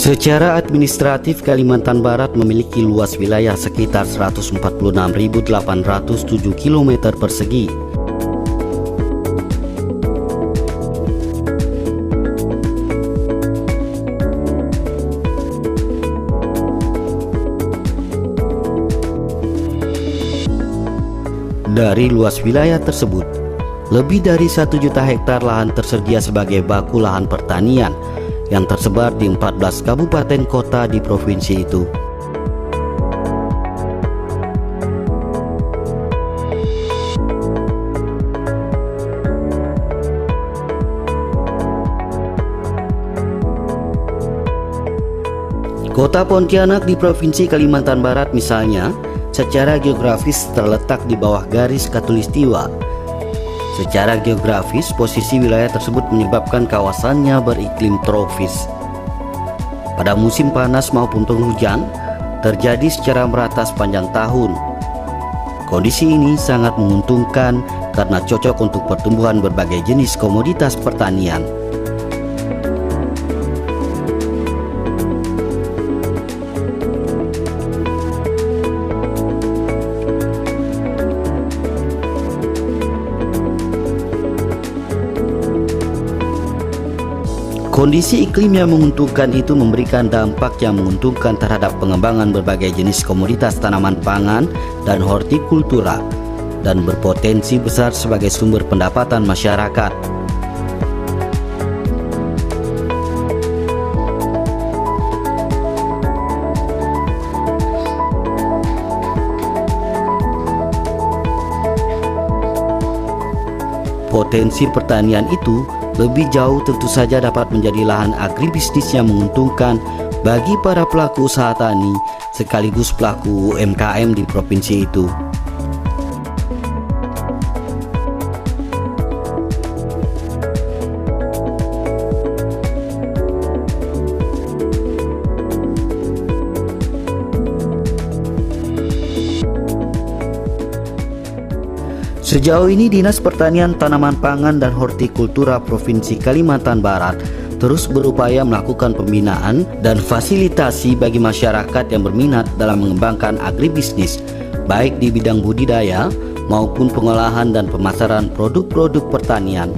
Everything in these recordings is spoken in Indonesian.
Secara administratif, Kalimantan Barat memiliki luas wilayah sekitar 146.807 km persegi. Dari luas wilayah tersebut, lebih dari 1 juta hektar lahan tersedia sebagai baku lahan pertanian yang tersebar di 14 kabupaten kota di provinsi itu. Kota Pontianak di Provinsi Kalimantan Barat misalnya, secara geografis terletak di bawah garis khatulistiwa. Secara geografis, posisi wilayah tersebut menyebabkan kawasannya beriklim tropis. Pada musim panas maupun penghujan, terjadi secara merata sepanjang tahun. Kondisi ini sangat menguntungkan karena cocok untuk pertumbuhan berbagai jenis komoditas pertanian. Kondisi iklim yang menguntungkan itu memberikan dampak yang menguntungkan terhadap pengembangan berbagai jenis komoditas tanaman pangan dan hortikultura, dan berpotensi besar sebagai sumber pendapatan masyarakat. Potensi pertanian itu lebih jauh tentu saja dapat menjadi lahan agribisnis yang menguntungkan bagi para pelaku usaha tani sekaligus pelaku UMKM di provinsi itu. Sejauh ini Dinas Pertanian, Tanaman Pangan dan Hortikultura Provinsi Kalimantan Barat terus berupaya melakukan pembinaan dan fasilitasi bagi masyarakat yang berminat dalam mengembangkan agribisnis, baik di bidang budidaya maupun pengolahan dan pemasaran produk-produk pertanian.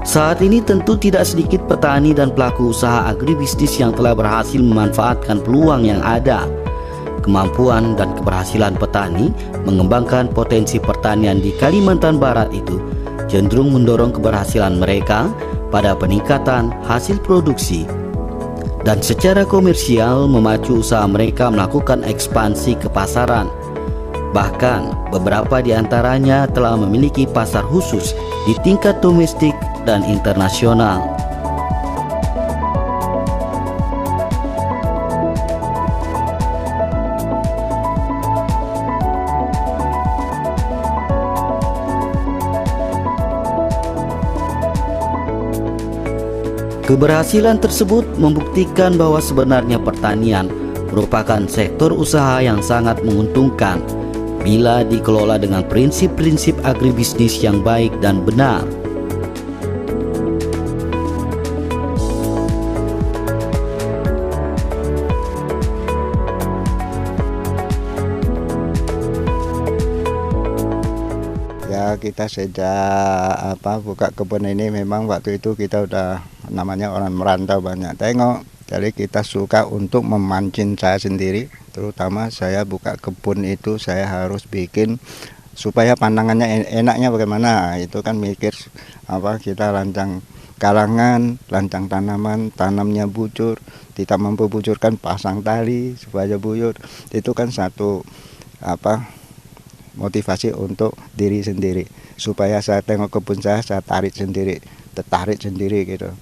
Saat ini tentu tidak sedikit petani dan pelaku usaha agribisnis yang telah berhasil memanfaatkan peluang yang ada. Kemampuan dan keberhasilan petani mengembangkan potensi pertanian di Kalimantan Barat itu cenderung mendorong keberhasilan mereka pada peningkatan hasil produksi, dan secara komersial memacu usaha mereka melakukan ekspansi ke pasaran. Bahkan beberapa di antaranya telah memiliki pasar khusus di tingkat domestik dan internasional. Keberhasilan tersebut membuktikan bahwa sebenarnya pertanian merupakan sektor usaha yang sangat menguntungkan bila dikelola dengan prinsip-prinsip agribisnis yang baik dan benar. Ya, kita sejak buka kebun ini memang waktu itu kita udah namanya orang merantau banyak tengok. Jadi kita suka untuk memancing saya sendiri, terutama saya buka kebun itu saya harus bikin supaya pandangannya enaknya bagaimana. Itu kan mikir kita rancang karangan, rancang tanaman, tanamnya bujur, tidak mampu bujurkan pasang tali supaya buyur. Itu kan satu motivasi untuk diri sendiri, supaya saya tengok kebun saya tarik sendiri, tertarik sendiri gitu.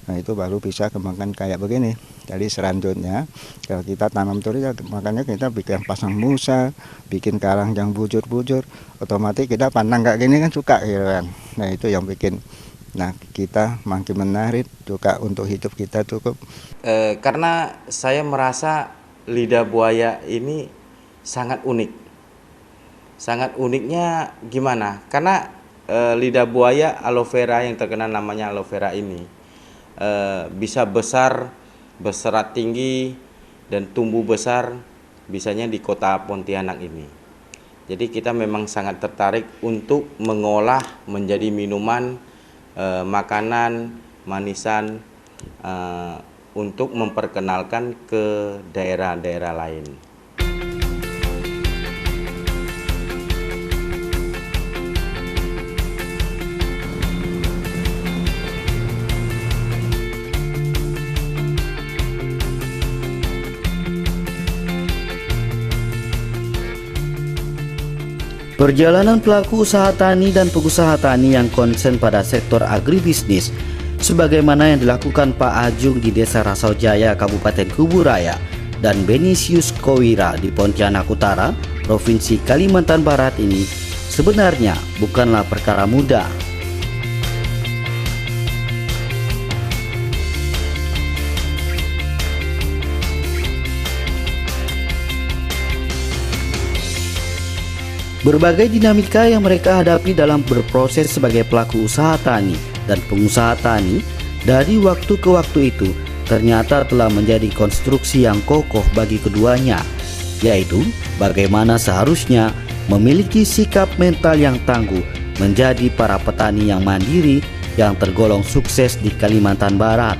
Nah itu baru bisa kembangkan kayak begini. Jadi selanjutnya kalau kita tanam terus ya, makanya kita bikin pasang musa, bikin karang yang bujur-bujur, otomatis kita pandang kayak gini kan suka gitu kan. Nah itu yang bikin kita makin menarik juga untuk hidup kita cukup. Karena saya merasa lidah buaya ini sangat unik. Sangat uniknya gimana? Karena lidah buaya aloe vera yang terkenal namanya aloe vera ini bisa besar, berserat tinggi, dan tumbuh besar bisanya di kota Pontianak ini. Jadi kita memang sangat tertarik untuk mengolah menjadi minuman, makanan, manisan, untuk memperkenalkan ke daerah-daerah lain. Perjalanan pelaku usaha tani dan pengusaha tani yang konsen pada sektor agribisnis sebagaimana yang dilakukan Pak Ajung di Desa Rasaujaya, Kabupaten Kuburaya, dan Benisius Kowira di Pontianak Utara, Provinsi Kalimantan Barat ini sebenarnya bukanlah perkara mudah. Berbagai dinamika yang mereka hadapi dalam berproses sebagai pelaku usaha tani dan pengusaha tani dari waktu ke waktu itu ternyata telah menjadi konstruksi yang kokoh bagi keduanya, yaitu bagaimana seharusnya memiliki sikap mental yang tangguh menjadi para petani yang mandiri yang tergolong sukses di Kalimantan Barat.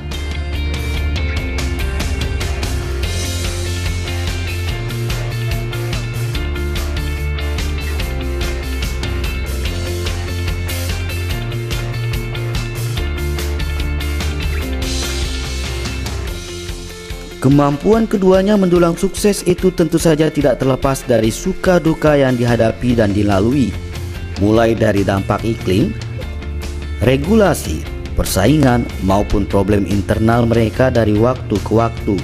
Kemampuan keduanya mendulang sukses itu tentu saja tidak terlepas dari suka duka yang dihadapi dan dilalui, mulai dari dampak iklim, regulasi, persaingan, maupun problem internal mereka dari waktu ke waktu.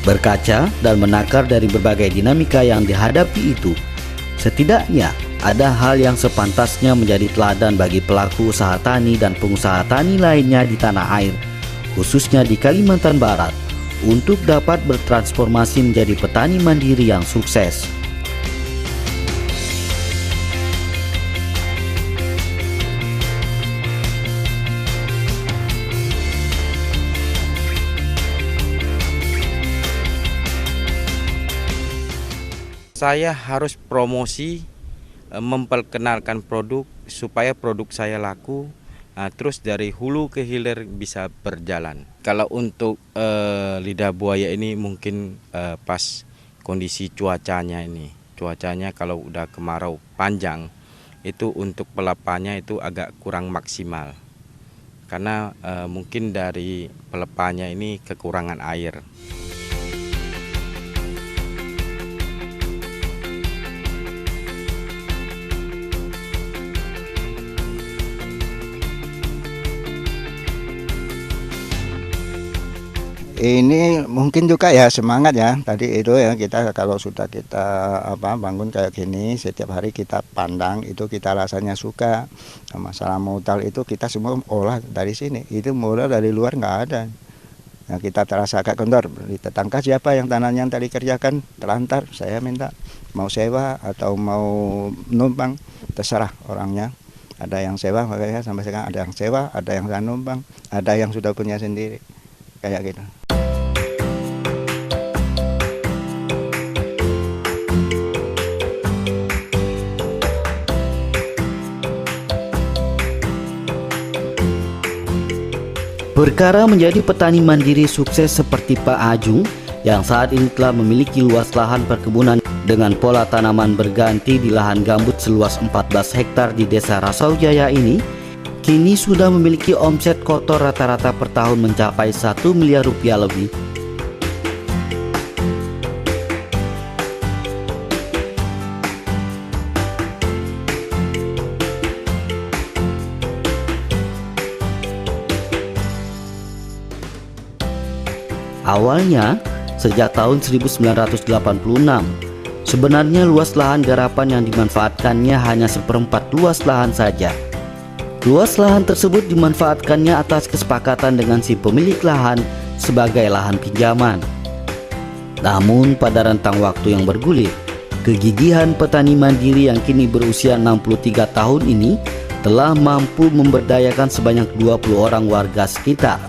Berkaca dan menakar dari berbagai dinamika yang dihadapi itu, setidaknya ada hal yang sepantasnya menjadi teladan bagi pelaku usaha tani dan pengusaha tani lainnya di tanah air, khususnya di Kalimantan Barat, untuk dapat bertransformasi menjadi petani mandiri yang sukses. Saya harus promosi, memperkenalkan produk supaya produk saya laku, terus dari hulu ke hilir bisa berjalan. Kalau untuk lidah buaya ini mungkin pas kondisi cuacanya ini. Cuacanya kalau udah kemarau panjang, itu untuk pelepahnya itu agak kurang maksimal. Karena mungkin dari pelepahnya ini kekurangan air. Ini mungkin juga ya semangat ya tadi itu ya, kita kalau sudah kita bangun kayak gini setiap hari kita pandang itu kita rasanya suka. Masalah modal itu kita semua olah dari sini, itu modal dari luar nggak ada. Nah, kita terasa agak kendor di tetangga siapa yang tanahnya yang tadi kerjakan terlantar, saya minta mau sewa atau mau numpang terserah orangnya. Ada yang sewa, makanya sampai sekarang ada yang sewa, ada yang numpang, ada yang sudah punya sendiri kayak gitu. Perkara menjadi petani mandiri sukses seperti Pak Ajung yang saat ini telah memiliki luas lahan perkebunan dengan pola tanaman berganti di lahan gambut seluas 14 hektar di Desa Rasaujaya ini, kini sudah memiliki omset kotor rata-rata per tahun mencapai 1 miliar rupiah lebih. Awalnya, sejak tahun 1986, Sebenarnya luas lahan garapan yang dimanfaatkannya hanya seperempat luas lahan saja. Luas lahan tersebut dimanfaatkannya atas kesepakatan dengan si pemilik lahan sebagai lahan pinjaman. Namun pada rentang waktu yang bergulir, kegigihan petani mandiri yang kini berusia 63 tahun ini telah mampu memberdayakan sebanyak 20 orang warga sekitar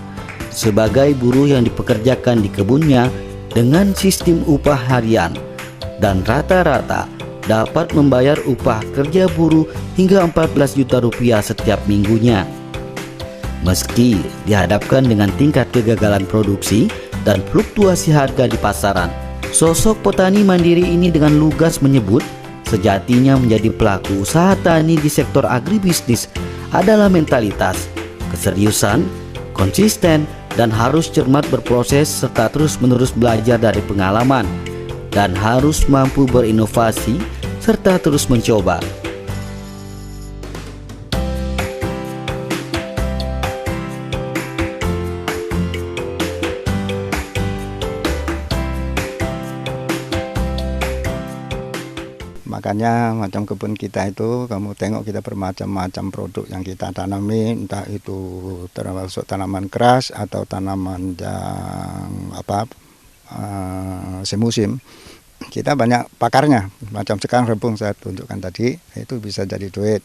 sebagai buruh yang dipekerjakan di kebunnya dengan sistem upah harian, dan rata-rata dapat membayar upah kerja buruh hingga 14 juta rupiah setiap minggunya. Meski dihadapkan dengan tingkat kegagalan produksi dan fluktuasi harga di pasaran, sosok petani mandiri ini dengan lugas menyebut sejatinya menjadi pelaku usaha tani di sektor agribisnis adalah mentalitas, keseriusan, konsisten, dan harus cermat berproses serta terus-menerus belajar dari pengalaman, dan harus mampu berinovasi serta terus mencoba. Makanya macam kebun kita itu, kamu tengok kita bermacam-macam produk yang kita tanami, entah itu termasuk tanaman keras atau tanaman yang semusim. Kita banyak pakarnya, macam sekarang rebung saya tunjukkan tadi, itu bisa jadi duit.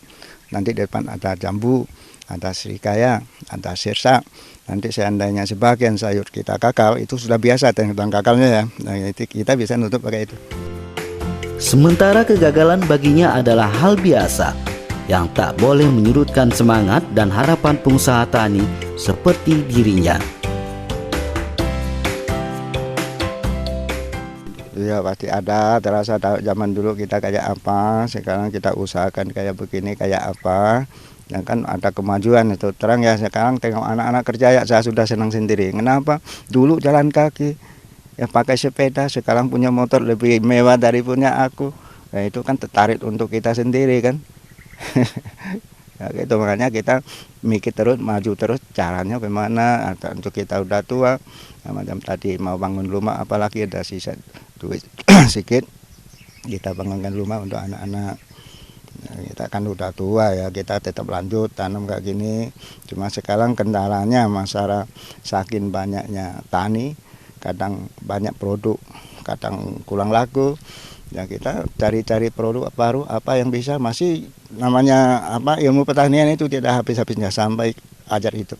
Nanti di depan ada jambu, ada srikaya, ada sirsa. Nanti seandainya sebagian sayur kita kakal, itu sudah biasa tentang kakalnya ya. Nah, itu kita bisa nutup pakai itu. Sementara kegagalan baginya adalah hal biasa yang tak boleh menyurutkan semangat dan harapan pengusaha tani seperti dirinya. Ya pasti ada, terasa zaman dulu kita kayak apa, sekarang kita usahakan kayak begini, kayak apa. Ya kan ada kemajuan itu terang ya. Sekarang tengok anak-anak kerja ya, saya sudah senang sendiri. Kenapa? Dulu jalan kaki, ya pakai sepeda, sekarang punya motor lebih mewah dari punya aku. Nah, itu kan tertarik untuk kita sendiri kan. Ya, gitu, makanya kita mikir terus, maju terus, caranya bagaimana untuk kita udah tua. Nah, macam tadi mau bangun rumah, apalagi ada sisa duit sedikit, kita bangunkan rumah untuk anak-anak. Nah, kita kan udah tua ya, kita tetap lanjut tanam kayak gini. Cuma sekarang kendalanya masalah saking banyaknya tani, kadang banyak produk, kadang kurang laku. Ya kita cari-cari produk baru apa yang bisa, masih namanya ilmu pertanian itu tidak habis-habisnya sampai ajar itu.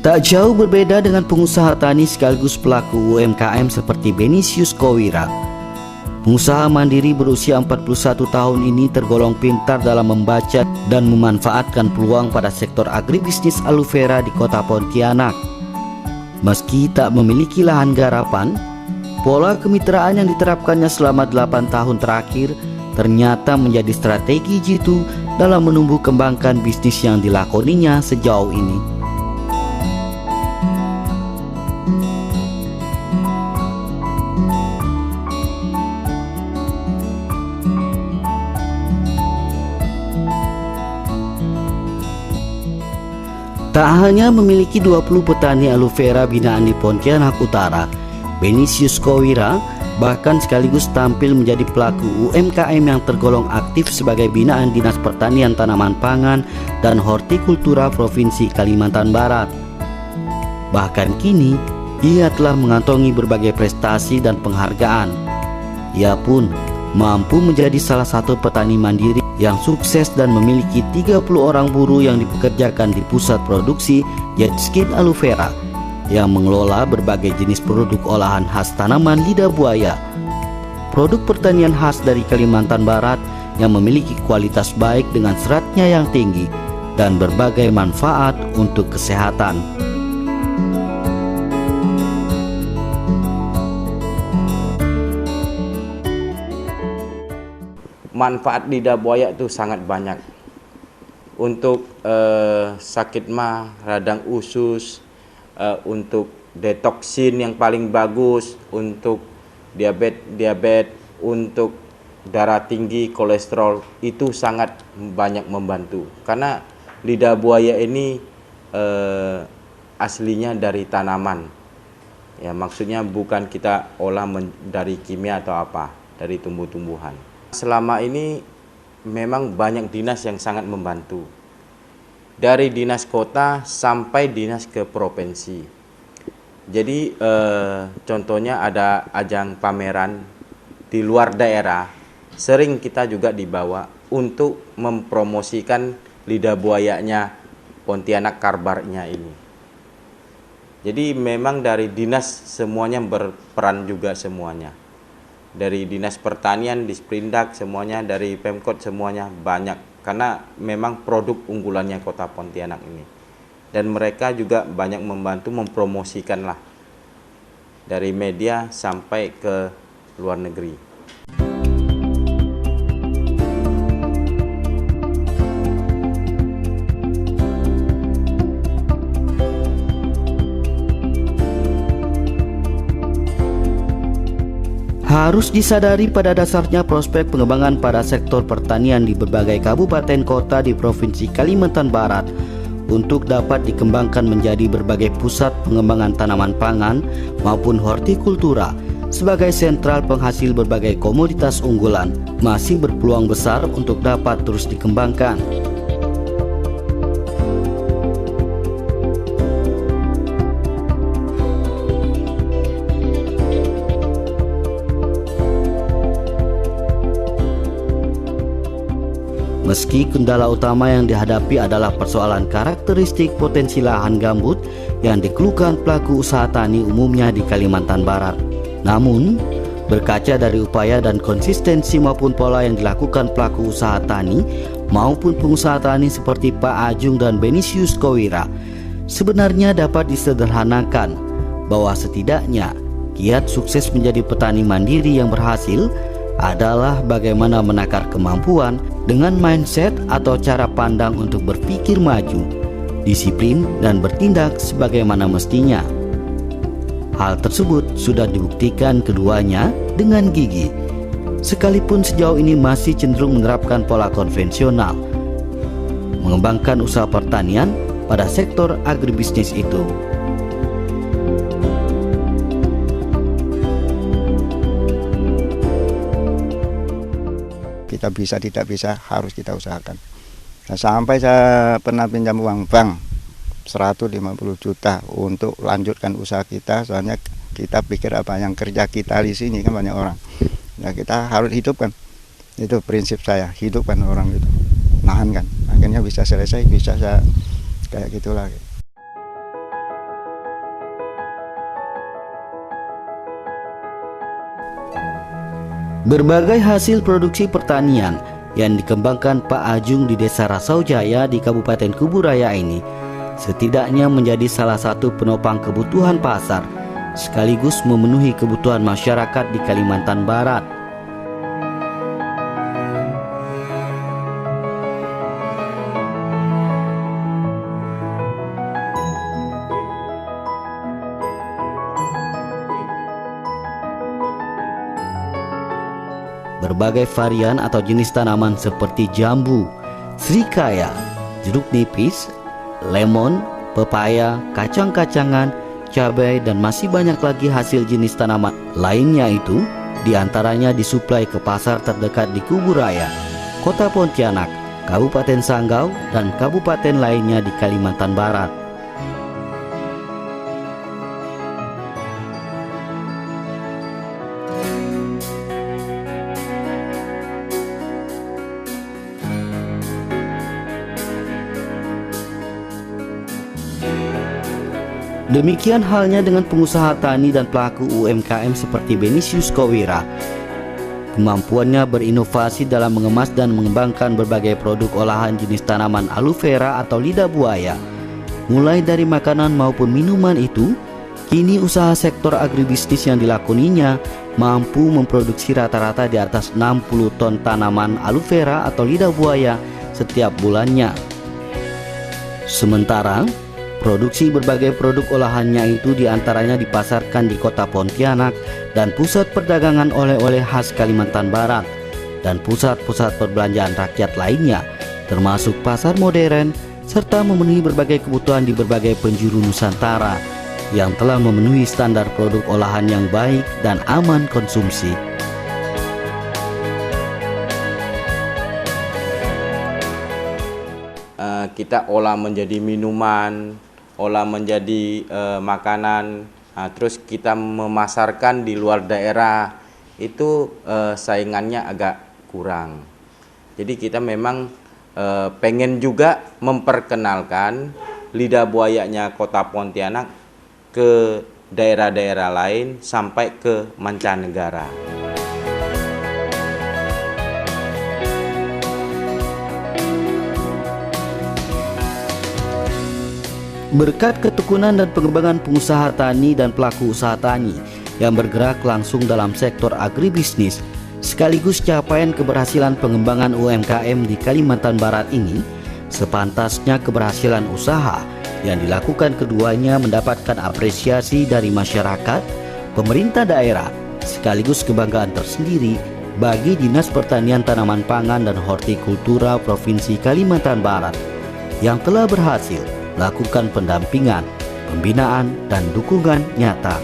Tak jauh berbeda dengan pengusaha tani sekaligus pelaku UMKM seperti Benisius Kowira. Pengusaha mandiri berusia 41 tahun ini tergolong pintar dalam membaca dan memanfaatkan peluang pada sektor agribisnis aloe vera di kota Pontianak. Meski tak memiliki lahan garapan, pola kemitraan yang diterapkannya selama 8 tahun terakhir ternyata menjadi strategi jitu dalam menumbuh kembangkan bisnis yang dilakoninya sejauh ini. Tak hanya memiliki 20 petani aloe vera binaan di Pontianak Utara, Benisius Kowira bahkan sekaligus tampil menjadi pelaku UMKM yang tergolong aktif sebagai binaan Dinas Pertanian Tanaman Pangan dan Hortikultura Provinsi Kalimantan Barat. Bahkan kini, ia telah mengantongi berbagai prestasi dan penghargaan. Ia pun mampu menjadi salah satu petani mandiri yang sukses dan memiliki 30 orang buruh yang dipekerjakan di pusat produksi Yetskin Aloe Vera yang mengelola berbagai jenis produk olahan khas tanaman lidah buaya. Produk pertanian khas dari Kalimantan Barat yang memiliki kualitas baik dengan seratnya yang tinggi dan berbagai manfaat untuk kesehatan. Manfaat lidah buaya itu sangat banyak untuk sakit mah, radang usus, untuk detoksin yang paling bagus, untuk diabetes untuk darah tinggi, kolesterol itu sangat banyak membantu. Karena lidah buaya ini aslinya dari tanaman. Ya, maksudnya bukan kita olah dari kimia atau apa, dari tumbuh-tumbuhan. Selama ini memang banyak dinas yang sangat membantu. Dari dinas kota sampai dinas ke provinsi. Jadi contohnya ada ajang pameran di luar daerah, sering kita juga dibawa untuk mempromosikan lidah buayanya Pontianak Karbarnya ini. Jadi memang dari dinas semuanya berperan juga semuanya. Dari dinas pertanian, Disperindak semuanya, dari Pemkot semuanya banyak. Karena memang produk unggulannya kota Pontianak ini. Dan mereka juga banyak membantu mempromosikan lah. Dari media sampai ke luar negeri. Harus disadari pada dasarnya prospek pengembangan pada sektor pertanian di berbagai kabupaten kota di Provinsi Kalimantan Barat untuk dapat dikembangkan menjadi berbagai pusat pengembangan tanaman pangan maupun hortikultura sebagai sentral penghasil berbagai komoditas unggulan masih berpeluang besar untuk dapat terus dikembangkan. Meski kendala utama yang dihadapi adalah persoalan karakteristik potensi lahan gambut yang dikeluhkan pelaku usaha tani umumnya di Kalimantan Barat. Namun, berkaca dari upaya dan konsistensi maupun pola yang dilakukan pelaku usaha tani maupun pengusaha tani seperti Pak Ajung dan Benisius Kowira, sebenarnya dapat disederhanakan bahwa setidaknya kiat sukses menjadi petani mandiri yang berhasil adalah bagaimana menakar kemampuan dengan mindset atau cara pandang untuk berpikir maju, disiplin dan bertindak sebagaimana mestinya. Hal tersebut sudah dibuktikan keduanya dengan gigih, sekalipun sejauh ini masih cenderung menerapkan pola konvensional, mengembangkan usaha pertanian pada sektor agribisnis itu. Kita bisa tidak bisa harus kita usahakan. Nah, sampai saya pernah pinjam uang bank 150 juta untuk lanjutkan usaha kita, soalnya kita pikir apa yang kerja kita di sini kan banyak orang. Nah, kita harus hidupkan. Itu prinsip saya, hidupkan orang itu. Nahan kan. Akhirnya bisa selesai, bisa saya kayak gitulah. Berbagai hasil produksi pertanian yang dikembangkan Pak Ajung di Desa Rasaujaya di Kabupaten Kuburaya ini setidaknya menjadi salah satu penopang kebutuhan pasar sekaligus memenuhi kebutuhan masyarakat di Kalimantan Barat. Berbagai varian atau jenis tanaman seperti jambu, srikaya, jeruk nipis, lemon, pepaya, kacang-kacangan, cabai, dan masih banyak lagi hasil jenis tanaman lainnya itu diantaranya disuplai ke pasar terdekat di Kuburaya, Kota Pontianak, Kabupaten Sanggau, dan kabupaten lainnya di Kalimantan Barat. Demikian halnya dengan pengusaha tani dan pelaku UMKM seperti Benisius Kowira. Kemampuannya berinovasi dalam mengemas dan mengembangkan berbagai produk olahan jenis tanaman aloe vera atau lidah buaya, mulai dari makanan maupun minuman itu, kini usaha sektor agribisnis yang dilakoninya mampu memproduksi rata-rata di atas 60 ton tanaman aloe vera atau lidah buaya setiap bulannya. Sementara Produksi berbagai produk olahannya itu diantaranya dipasarkan di kota Pontianak dan pusat perdagangan oleh-oleh khas Kalimantan Barat dan pusat-pusat perbelanjaan rakyat lainnya, termasuk pasar modern, serta memenuhi berbagai kebutuhan di berbagai penjuru Nusantara yang telah memenuhi standar produk olahan yang baik dan aman konsumsi. Kita olah menjadi minuman, olah menjadi makanan, terus kita memasarkan di luar daerah, itu saingannya agak kurang. Jadi kita memang pengen juga memperkenalkan lidah buayanya Kota Pontianak ke daerah-daerah lain sampai ke mancanegara. Berkat ketekunan dan pengembangan pengusaha tani dan pelaku usaha tani yang bergerak langsung dalam sektor agribisnis, sekaligus capaian keberhasilan pengembangan UMKM di Kalimantan Barat ini, sepantasnya keberhasilan usaha yang dilakukan keduanya mendapatkan apresiasi dari masyarakat, pemerintah daerah, sekaligus kebanggaan tersendiri bagi Dinas Pertanian Tanaman Pangan dan Hortikultura Provinsi Kalimantan Barat yang telah berhasil lakukan pendampingan, pembinaan, dan dukungan nyata.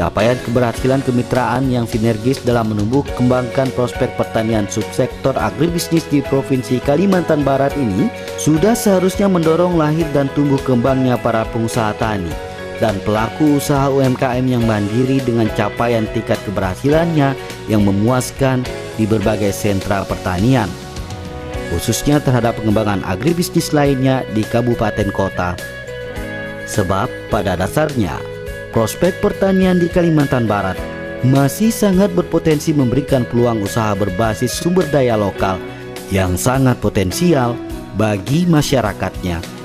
Capaian keberhasilan kemitraan yang sinergis dalam menumbuh kembangkan prospek pertanian subsektor agribisnis di Provinsi Kalimantan Barat ini sudah seharusnya mendorong lahir dan tumbuh kembangnya para pengusaha tani dan pelaku usaha UMKM yang mandiri dengan capaian tingkat keberhasilannya yang memuaskan di berbagai sentra pertanian, khususnya terhadap pengembangan agribisnis lainnya di kabupaten kota. Sebab pada dasarnya prospek pertanian di Kalimantan Barat masih sangat berpotensi memberikan peluang usaha berbasis sumber daya lokal yang sangat potensial bagi masyarakatnya.